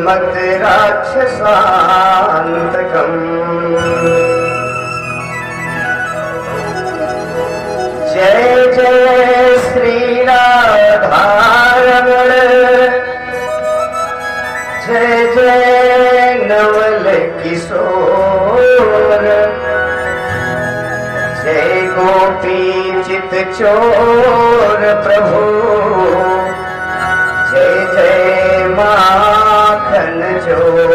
मत राक्षसान्तकम्। जय जय श्री राधारमण, जय जय नवल किशोर, जय गोपी चित चोर प्रभु, जय जय माखन चोर।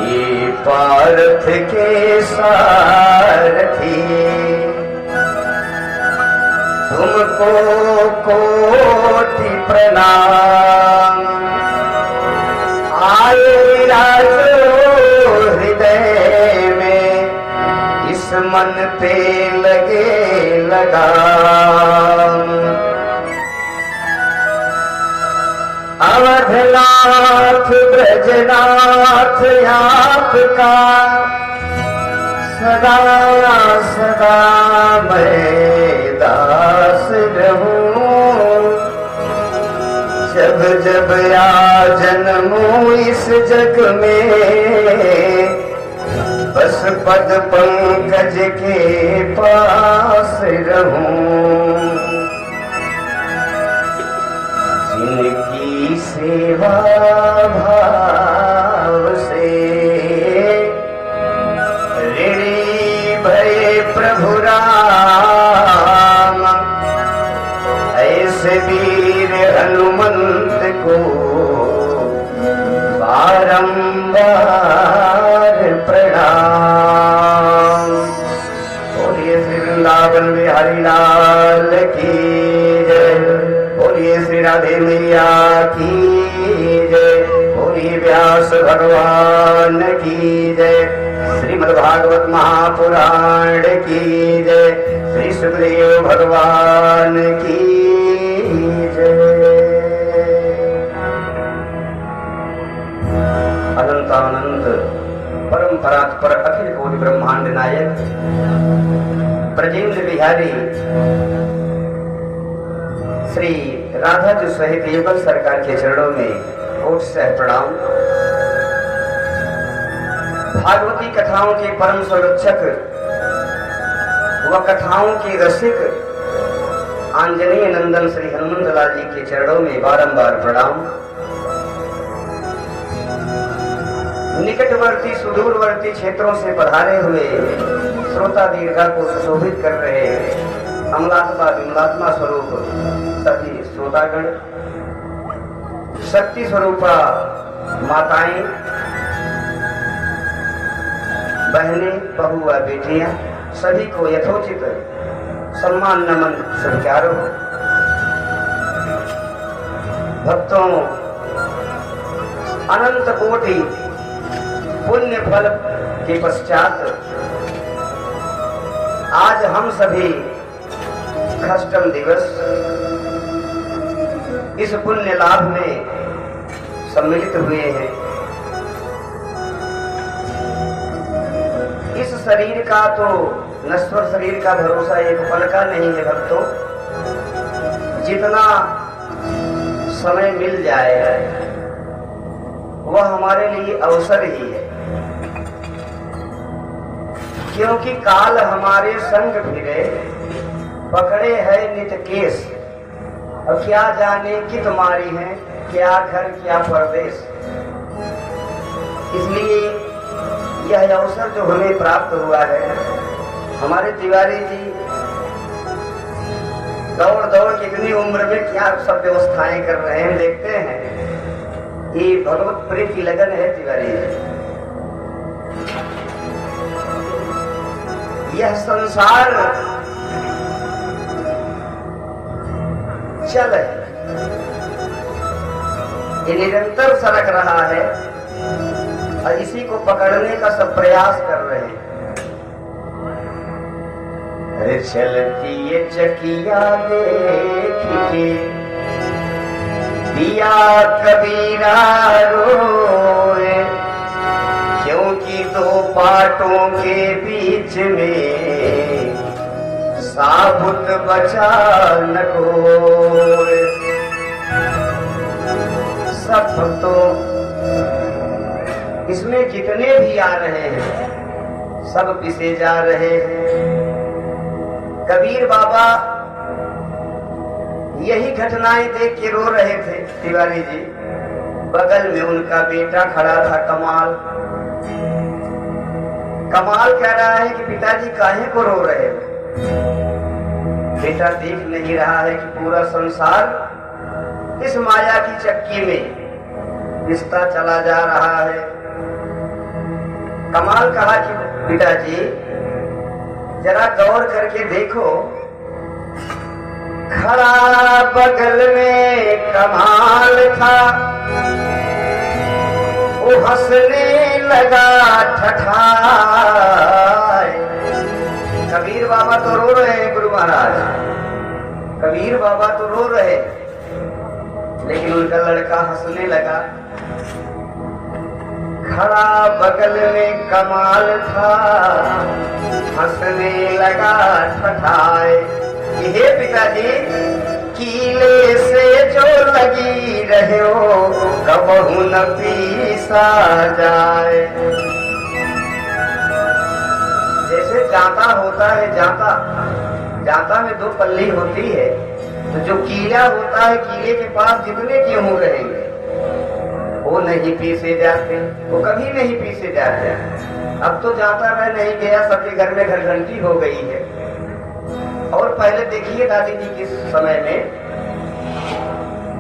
ये पार्थ के सारथी तुमको कोटि प्रणाम। आए राजो हृदय में, इस मन पे लगे लगाम। अवधनाथ ब्रजनाथ आपका सदा सदा मैं दास रहूं। जब जब आ जन्मूं इस जग में, बस पद पंकज के पास रहूं। जिनकी सेवा भाव से ऋणी भये प्रभु राम, ऐसे वीर हनुमंत को बारंबार प्रणाम। बोलिए श्री वृंदावन बिहारी लाल की जय, बोलिए श्री राधे मैया की जय, बोलिए व्यास भगवान की जय, श्रीमद्भागवत महापुराण की जय, श्री सुखदेव भगवान की जय। अनंतानंत परम परात्पर अखिल कोटि ब्रह्मांड नायक ब्रजेंद्र बिहारी श्री राधा जी सहित युगल सरकार के चरणों में कोट से प्रणाम। भागवती कथाओं के परम संरक्षक व कथाओं के रसिक आंजनेय नंदन श्री हनुमंत लाल जी के चरणों में बारंबार प्रणाम। निकटवर्ती सुदूरवर्ती क्षेत्रों से पधारे हुए श्रोता दीर्घा को सुशोभित कर रहे अमलात्मा विमलात्मा स्वरूप सभी श्रोतागण, शक्ति स्वरूपा माताएं, बहनें, बहू व बेटियां, सभी को यथोचित सम्मान नमन स्वीकारो। भक्तों, अनंत कोटि पुण्य फल के पश्चात आज हम सभी अष्टम दिवस इस पुण्य लाभ में सम्मिलित हुए हैं। इस शरीर का तो नश्वर शरीर का भरोसा एक पल का नहीं है भक्तों। जितना समय मिल जाए वह हमारे लिए अवसर ही है, क्योंकि काल हमारे संग फिरे, पकड़े है नित केस। और क्या जाने कि तुम्हारी है, क्या घर क्या परदेश। इसलिए यह अवसर जो हमें प्राप्त हुआ है, हमारे तिवारी जी दौड़ दौड़ कितनी उम्र में क्या सब व्यवस्थाएं कर रहे हैं, देखते हैं। ये भगवत प्रेम की लगन है तिवारी जी। यह संसार चल है, ये निरंतर सरक रहा है और इसी को पकड़ने का सब प्रयास कर रहे हैं। अरे चलती ये चकिया देखिए, दिया कबीरा रोए, क्योंकि दो पाटों के बीच में साबुत बचा न कोई। सब भक्तों, इसमें जितने भी आ रहे हैं सब पिसे जा रहे हैं। कबीर बाबा यही घटनाएं देख के रो रहे थे। तिवारी जी, बगल में उनका बेटा खड़ा था कमाल। कमाल कह रहा है कि पिताजी काहे को रो रहे हो? बेटा देख नहीं रहा है कि पूरा संसार इस माया की चक्की में पिसता चला जा रहा है। कमाल कहा कि पिताजी जरा गौर करके देखो, खड़ा बगल में कमाल था, वो हंसने लगा ठठाए। कबीर बाबा तो रो रहे हैं गुरु महाराज, कबीर बाबा तो रो रहे, लेकिन उनका लड़का हंसने लगा। खड़ा बगल में कमाल था, हंसने लगा ठठाए। हे पिताजी, कीले से जो लगी रहे हो कबहू न पीसा जाए। जैसे जांता होता है, जांता में दो पल्ली होती है, तो जो कीला होता है, कीले के पास जितने गेहूं रहेंगे वो नहीं पीसे जाते, वो कभी नहीं पीसे जाते। अब तो जाता रह नहीं गया, सबके घर में घरघंटी हो गई है। और पहले देखिए दादी जी के समय में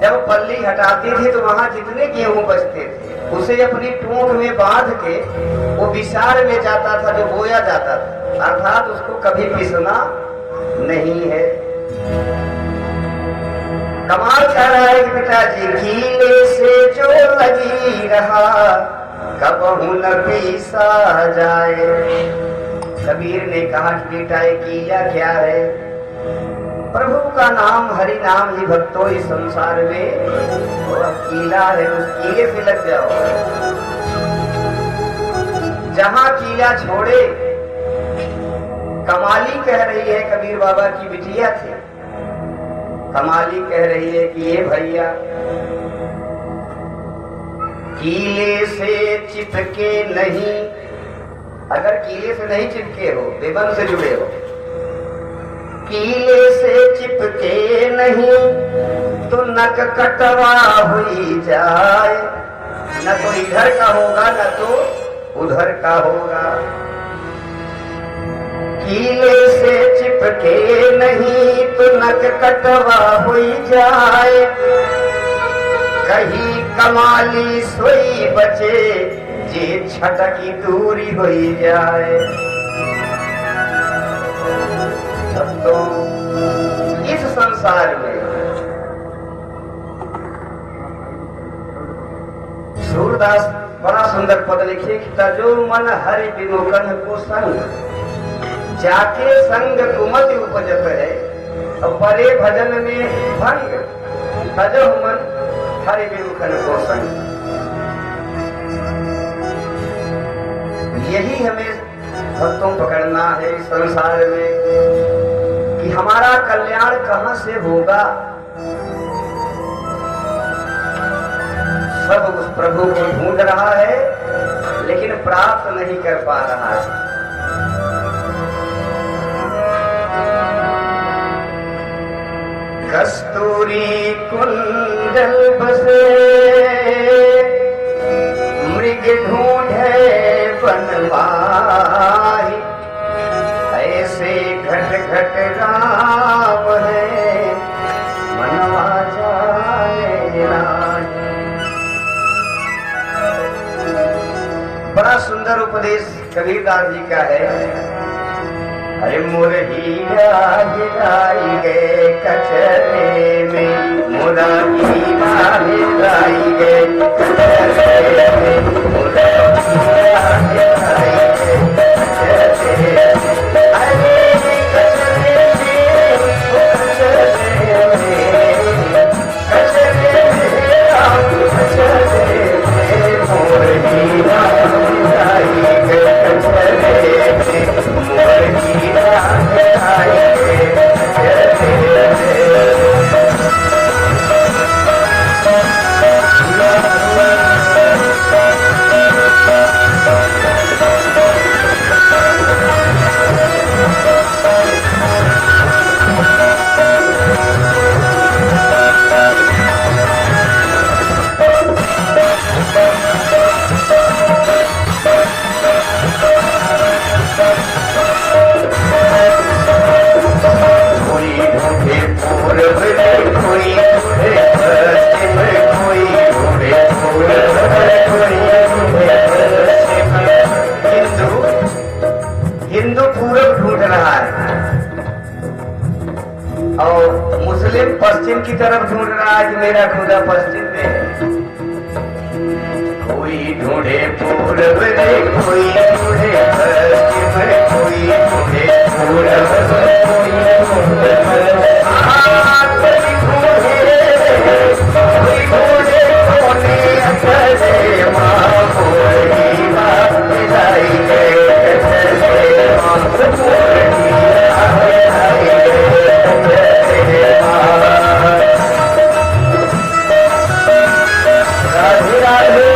जब पल्ली हटाती थी तो वहां जितने गेहूं बचते थे उसे अपनी टूंक में बांध के वो विसार में जाता था, जो बोया जाता था, अर्थात उसको कभी पीसना नहीं है। कमाल कह रहा है कि पिताजी, कीले से जो लगी रहा कबहू न पीसा जाए। कबीर ने कहा कि बेटा ये कीला क्या है? प्रभु का नाम, हरि नाम ही भक्तों इस संसार में वह कीला है, उस कीले से लग जाओ। जहां कीला छोड़े, कमाली कह रही है, कबीर बाबा की बिटिया थी, कमाली कह रही है कि ये भैया कीले से चिपके नहीं, अगर कीले से नहीं चिपके हो, बेबन से जुड़े हो, कीले से चिपके नहीं तो नक कटवा हुई जाए। न तो इधर का होगा न तो उधर का होगा। कीले से चिपके नहीं तो नक कटवा हुई जाए। कहीं कमाली सोई बचे जे छटकी दूरी हुई जाए। तो इस संसार में सूरदास बड़ा सुंदर पद लिखे कि तजो मन हरि विलोकन को संग, जाके संग कुमति उपजत है, और परे भजन में भंग। तजो मन हरि विलोकन को संग, यही हमें भक्तों पकड़ना है इस संसार में कि हमारा कल्याण कहां से होगा। सब उस प्रभु को ढूंढ रहा है लेकिन प्राप्त नहीं कर पा रहा है। कस्तूरी कुंडल बसे मृग ढूंढे बनवाही, ऐसे घट घट राम है मनवा जाने नाही। बड़ा सुंदर उपदेश कबीरदास जी का है। अरे मुरहिया गिराई गए कचरे में, मुरहिया गिराई गए कचरे में, मुरहिया गिराई गए कचरे में। अरे कचरे में, कचरे में, कचरे में, कचरे में, मुरहिया गिराई गए कचरे में, मुरहिया गिराई गए कचरे में। और मुस्लिम पश्चिम की तरफ ढूंढ रहा है कि मेरा खुदा पश्चिम में है। कोई ढूंढे पूरब रे, कोई ढूंढे पश्चिम, कोई ढूंढे पूरब, कोई ढूंढे कोई ढूंढे कोने अकले माँ मोरी बात लाई गए माँ मोरी लाई गए राधे राधे।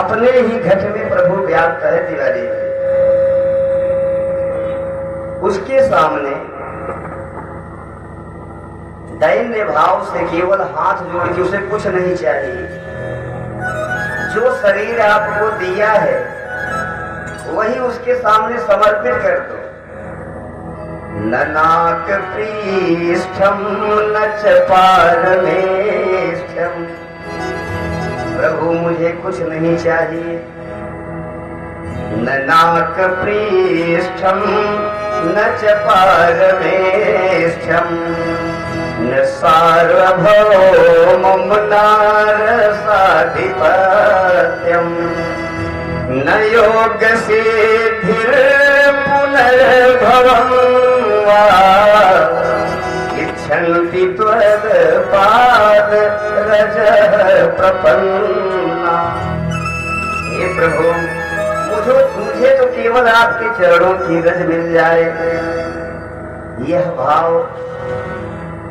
अपने ही घट में प्रभु व्याप्त है तिवारी। उसके सामने दैन्य भाव से केवल हाथ जोड़ के उसे कुछ नहीं चाहिए। जो शरीर आपको दिया है वही उसके सामने समर्पित कर दो। न नाक पृष्ठम न च पारमेष्ठम, प्रभु मुझे कुछ नहीं चाहिए। न नाक पृष्ठम न च पारमेष्ठम, न सार्वभौमं नारसाधिपत्यम, न योग सिद्धिर पुनर्भवं वा इच्छन्ति त्वत्पाद रजः प्रपन्ना। हे प्रभु, मुझे तो केवल आपके चरणों की रज मिल जाए, यह भाव।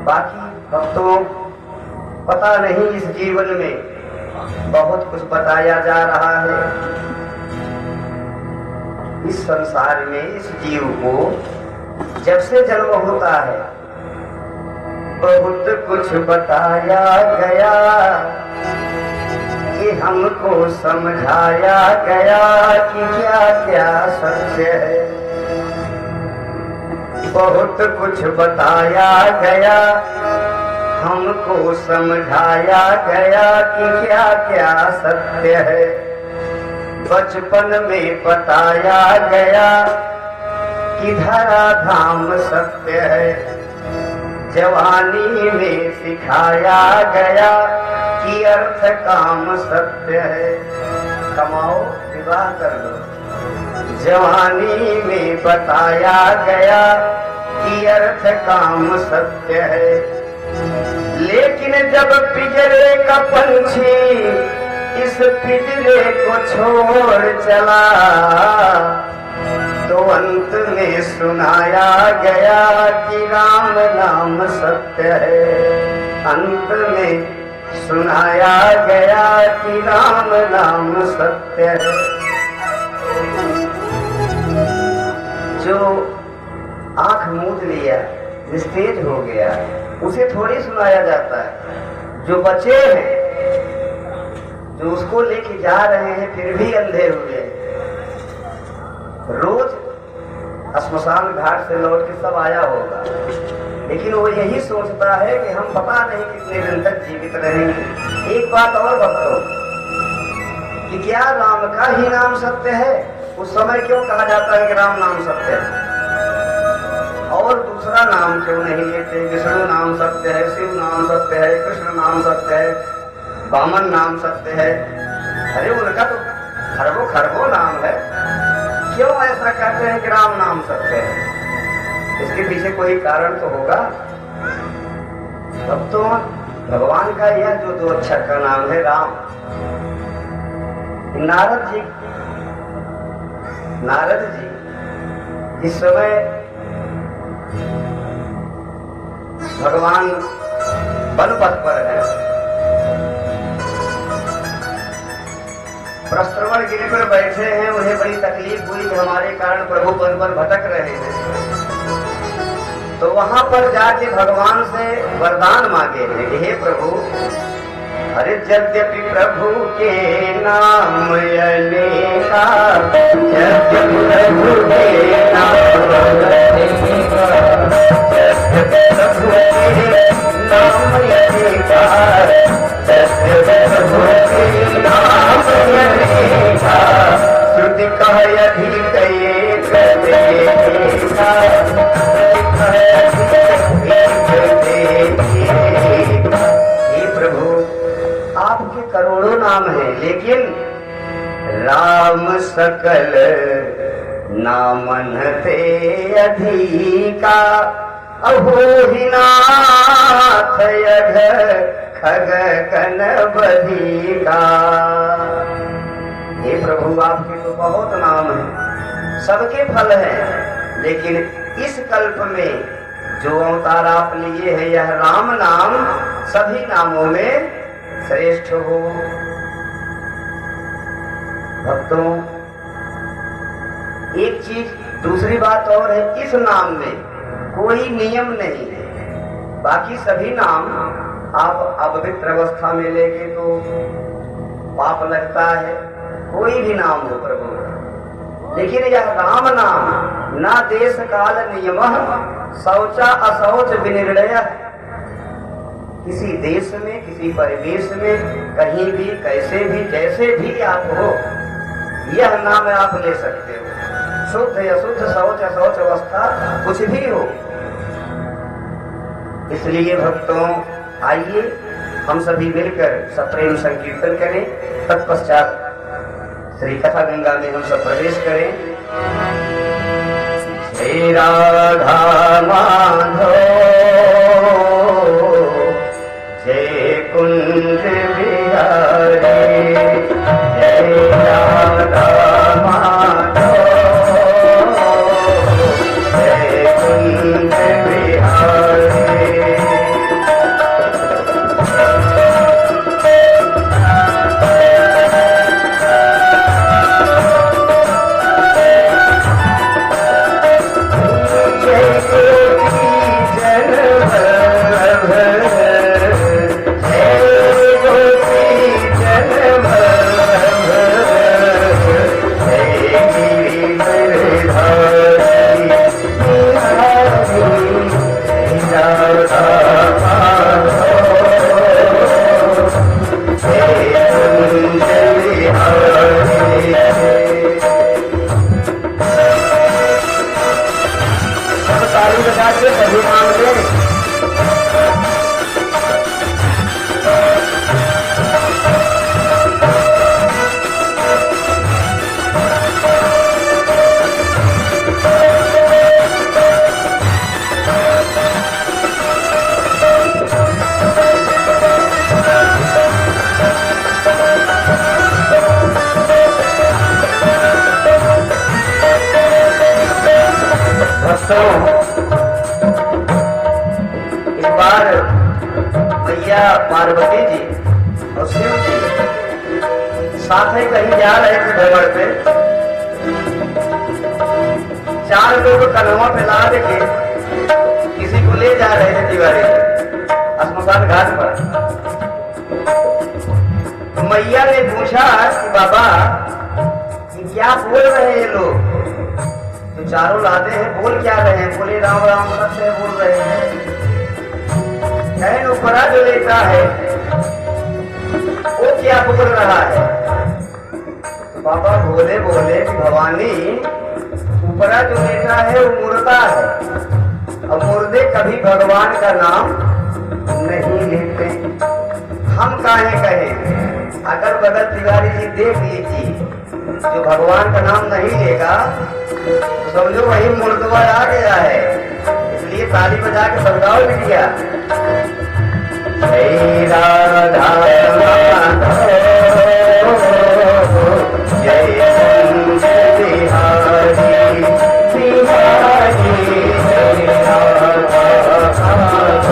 बाकी भक्तों, पता नहीं इस जीवन में बहुत कुछ बताया जा रहा है। इस संसार में इस जीव को जब से जन्म होता है बहुत कुछ बताया गया, कि हमको समझाया गया कि क्या क्या सत्य है। बहुत कुछ बताया गया, हमको समझाया गया कि क्या क्या सत्य है। बचपन में बताया गया कि धरा धाम सत्य है। जवानी में सिखाया गया कि अर्थ काम सत्य है। कमाओ विवाह कर लो। जवानी में बताया गया कि अर्थ काम सत्य है। लेकिन जब पिंजरे का पंछी इस पिंजरे को छोड़ चला, तो अंत में सुनाया गया कि राम नाम सत्य है। अंत में सुनाया गया कि राम नाम सत्य है। जो आंख मूंद लिया, निस्तेज हो गया, उसे थोड़ी सुनाया जाता है। जो बचे हैं, जो उसको लेके जा रहे हैं फिर भी अंधे हुए, रोज श्मशान घाट से लौट के सब आया होगा, लेकिन वो यही सोचता है कि हम पता नहीं कितने दिन तक जीवित रहेंगे। एक बात और भक्तों, कि क्या राम का ही नाम सत्य है? उस समय क्यों कहा जाता है कि राम नाम सत्य है? और दूसरा नाम क्यों नहीं लेते? विष्णु नाम सत्य है, शिव नाम सत्य है, कृष्ण नाम सत्य है, वामन नाम सत्य है। अरे उनका तो खरबों खरबों नाम है, क्यों ऐसा कहते हैं कि राम नाम सत्य है? इसके पीछे कोई कारण तो होगा। भक्तों, भगवान का यह जो 2 अक्षर का नाम है राम, नारद जी इस समय भगवान वन पथ पर है, प्रस्त्रवण गिरी पर बैठे हैं। उन्हें बड़ी तकलीफ हुई कि हमारे कारण प्रभु वन पर भटक रहे हैं, तो वहां पर जाके भगवान से वरदान मांगे हैं कि हे प्रभु, अरे यद्यपि प्रभु के नाम अनेका, यद्यपि प्रभु के नाम अनेका, यद्यपि प्रभु के नाम अनेका, यद्यपि प्रभु के नाम अनेका, श्रुति कह अधिक एक देखा, आपके करोड़ों नाम हैं, लेकिन राम सकल नामन ते अधिका, अहोहि नाथ यघ खग कन बधिका। हे प्रभु, आपके तो बहुत नाम हैं, सबके फल हैं, लेकिन इस कल्प में जो अवतार आप लिए हैं, यह राम नाम सभी नामों में श्रेष्ठ हो। भक्तों, एक चीज दूसरी बात और है, इस नाम में कोई नियम नहीं है बाकी सभी नाम आप अपवित्र अवस्था में लेके तो पाप लगता है, कोई भी नाम हो प्रभु। लेकिन यह राम नाम ना देश काल नियम शौचा अशौच विनिर्णय। किसी देश में, किसी परिवेश में, कहीं भी, कैसे भी, जैसे भी आप हो, यह नाम आप ले सकते हो। शुद्ध अशुद्ध, शौच अशौच अवस्था कुछ भी हो। इसलिए भक्तों, आइए हम सभी मिलकर सप्रेम संकीर्तन करें। तत्पश्चात श्री कथा गंगा में हम सब प्रवेश करें। श्री राधा माधव जय कुंज बिहारी, जय राधा माधव जय कुंज बिहारी। इस बार मैया पार्वती जी और शिव जी साथ ही कहीं जा रहे थे भ्रमण पे। 4 लोग कन्हवा पे लाद के किसी को ले जा रहे थे तिवारी श्मशान घाट पर। मैया ने पूछा कि बाबा कि क्या बोल रहे हैं ये लोग? तो चारों लादे हैं, बोल क्या रहे हैं? बोले राम राम सत्य बोल रहे हैं। कहे ऊपरा जो लेता है वो क्या बोल रहा है? तो बाबा बोले कि भवानी, ऊपरा जो लेता है वो मुर्दा है, और मुर्दे कभी भगवान का नाम नहीं लेते। हम काहे कहें? अगर बगल तिवारी जी देख लीजिए, जो भगवान का नाम नहीं लेगा समझो वही मुर्दवा आ गया है। इसलिए ताली बजा के समझाओ बिटिया। जय राधा माधव जय कुंज बिहारी, बिहारी जय राधा माधव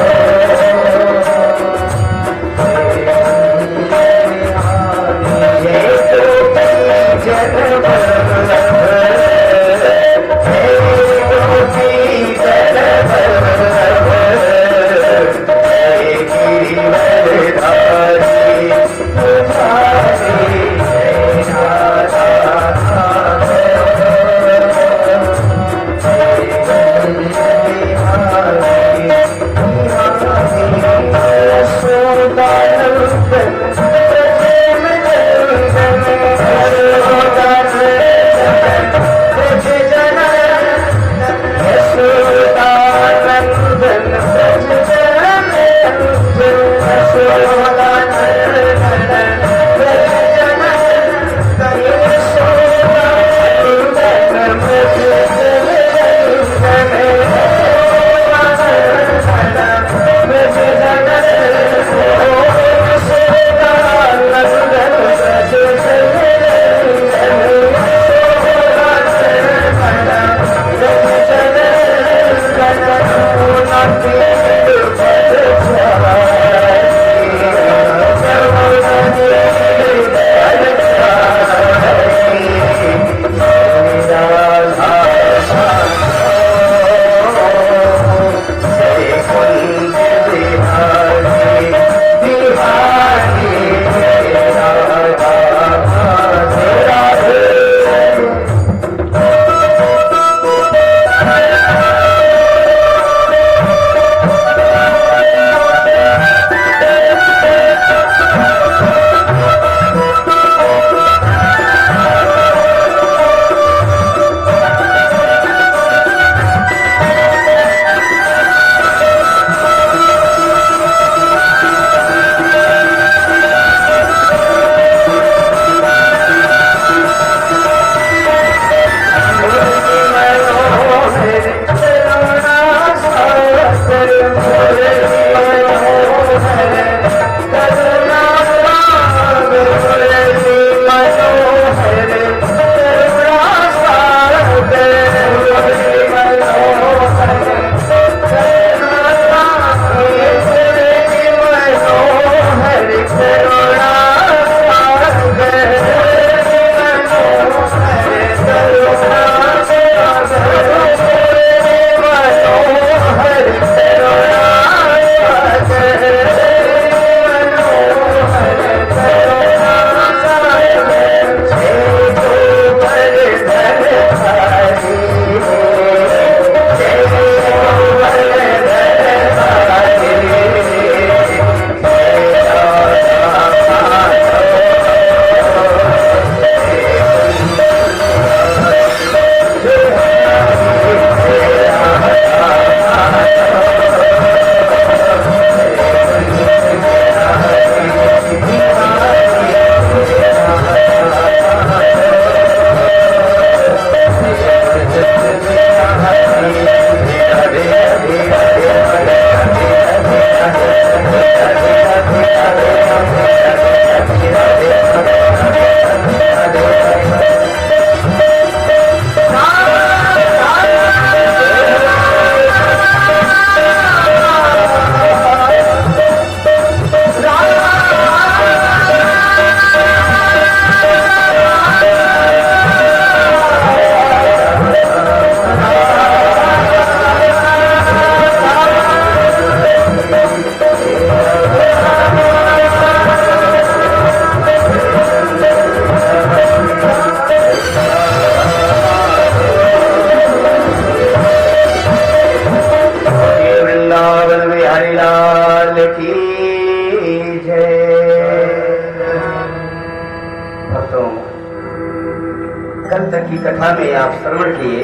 की कथा में आप श्रवण किए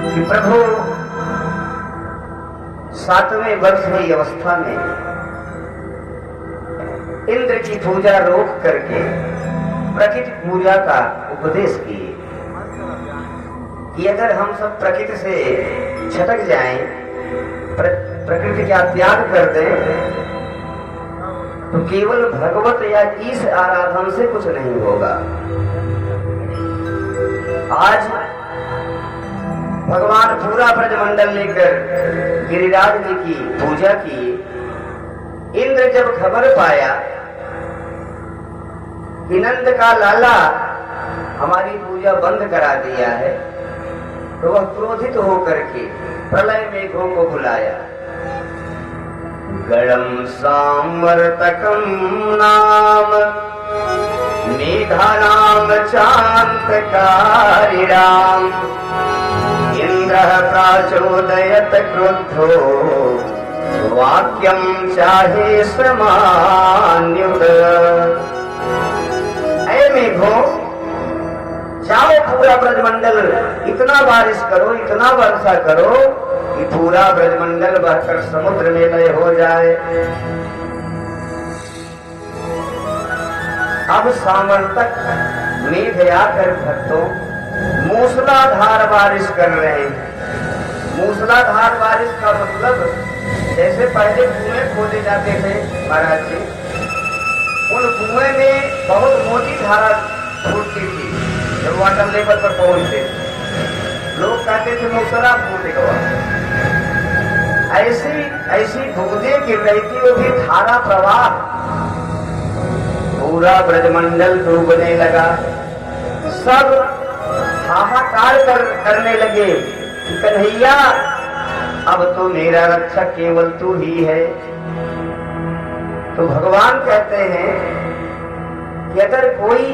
कि प्रभु 7वें वर्ष की अवस्था में इंद्र की पूजा रोक करके प्रकृति पूजा का उपदेश किए कि अगर हम सब प्रकृति से छटक जाएं, प्रकृति का त्याग कर दें, तो केवल भगवत या ईश आराधन से कुछ नहीं होगा। आज भगवान पूरा ब्रजमंडल लेकर गिरिराज जी की पूजा की। इंद्र जब खबर पाया कि नंद का लाला हमारी पूजा बंद करा दिया है, तो वह क्रोधित होकर के प्रलय मेघों को बुलाया। गणम सांवर्तकम नाम मेघानाम चांतकारिणाम इंद्रः प्राचोदयत क्रुद्धो वाक्यम चाहे समान्युत। ऐ मेघो, जाओ पूरा ब्रजमंडल इतना बारिश करो, इतना वर्षा करो कि पूरा ब्रजमंडल बहकर समुद्र में लय हो जाए। अब सामर्थक मेघ आकर भक्तों मूसलाधार बारिश कर रहे हैं। मूसलाधार बारिश का मतलब जैसे पहले कुएं खोदे जाते थे महाराज जी, उन कुएं में बहुत मोटी धारा फूटती थी। जब वाटर लेवल पर पहुंचते लोग कहते थे मूसला फूटेगा। ऐसी बूंदें गिर रही थी, वो भी धारा प्रवाह। पूरा ब्रजमंडल डूबने लगा। सब हाहाकार करने लगे कि कन्हैया, अब तो मेरा रक्षक केवल तू ही है। तो भगवान कहते हैं कि अगर कोई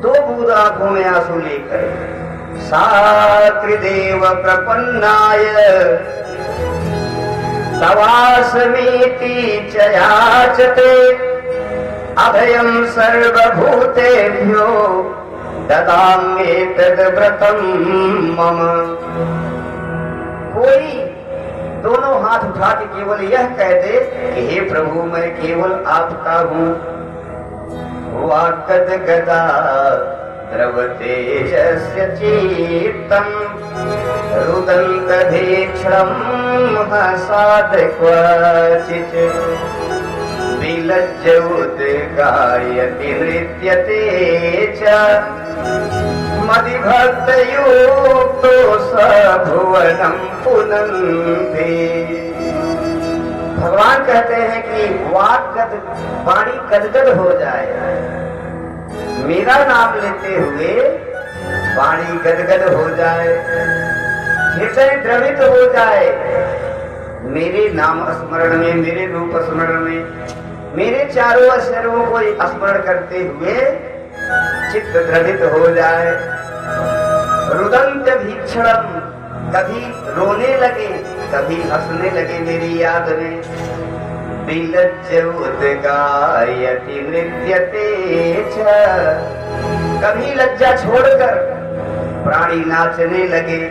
2 बूंद आंखों में आंसू लेकर सात्रिदेव प्रपन्नाय तवासमीति च याचते अभयं सर्वभूतेभ्यो ददाम्येतद् व्रतं मम। कोई दोनों हाथ उठा के केवल यह कह दे कि हे प्रभु, मैं केवल आपका हूँ। वाक्कद गदा द्रवतेजस्य चित्तम् रुदन्त भीक्षणं हसाद क्वचित् विलज्ज उद्गायति नृत्यते च मदिभक्तयुक्तो स भुवनं पुनन्ति। भगवान कहते हैं कि वाणी गदगद हो जाए, मेरा नाम लेते हुए वाणी गदगद हो जाए, हृदय द्रवित हो जाए, मेरे नाम स्मरण में, मेरे रूप स्मरण में, मेरे चारों अक्षरों को स्मरण करते हुए चित्त द्रवित हो जाए। रुदंत भीक्षणम, कभी रोने लगे, कभी हंसने लगे मेरी याद में। विलज्ज उद्गायति नृत्यते च, कभी लज्जा छोड़कर प्राणी नाचने लगे,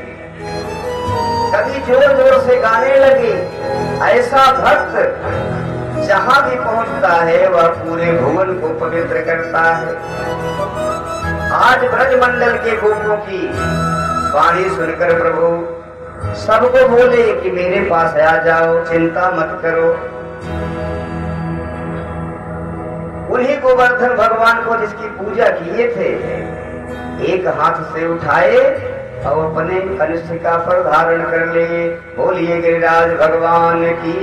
कभी जोर जोर से गाने लगे। ऐसा भक्त जहां भी पहुंचता है वह पूरे भुवन को पवित्र करता है। आज ब्रजमंडल के गोपों की वाणी सुनकर प्रभु सबको बोले कि मेरे पास आ जाओ, चिंता मत करो। उन्हीं गोवर्धन भगवान को जिसकी पूजा किए थे एक हाथ से उठाए और अपने कनिष्ठिका पर धारण कर लिए। बोलिए गिरिराज भगवान की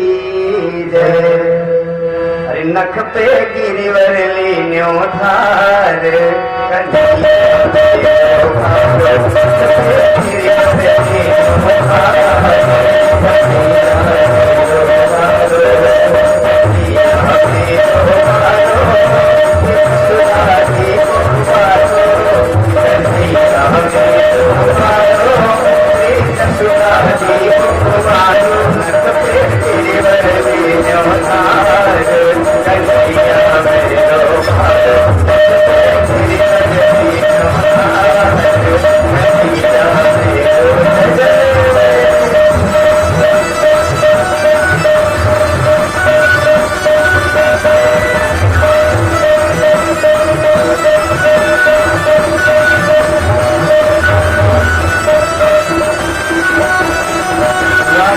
जय। अरे नख पे गिरिवर लीन्यो धार, कन्हैया